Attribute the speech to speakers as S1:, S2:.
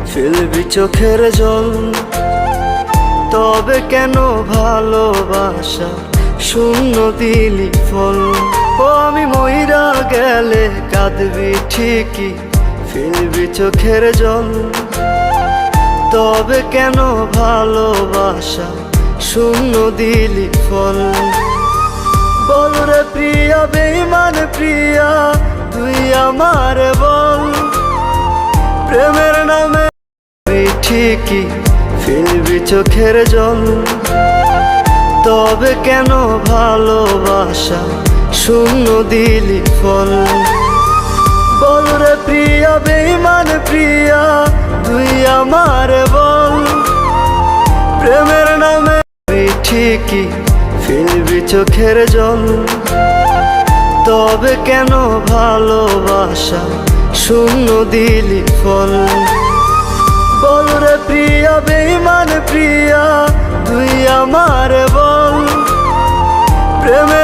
S1: ফেলবি চোখের জল, তবে কেন ভালোবাসা শূন্য দিলি ফল। ও আমি মইরা গেলে কাঁদবি ঠিকই, ফেলবি চোখের জল, তবে কেন ভালোবাসা শূন্য দিলি ফল। বল রে প্রিয়া বেঈমান প্রিয়া, তুই আমার বল, প্রেমের নামে ঠিকই ফেলবি চোখের জল, তবে কেন ভালোবাসা শূন্য দিলি ফল। বল রে প্রিয়া বেঈমান প্রিয়া, তুই আমার বল, প্রেমের নামে ঠিকই ফেলবি চোখের জল, তবে কেন ভালোবাসা শূন্য দিলি ফল। বল রে প্রিয়া বেঈমান প্রিয়া, তুই আমার বল, প্রেমে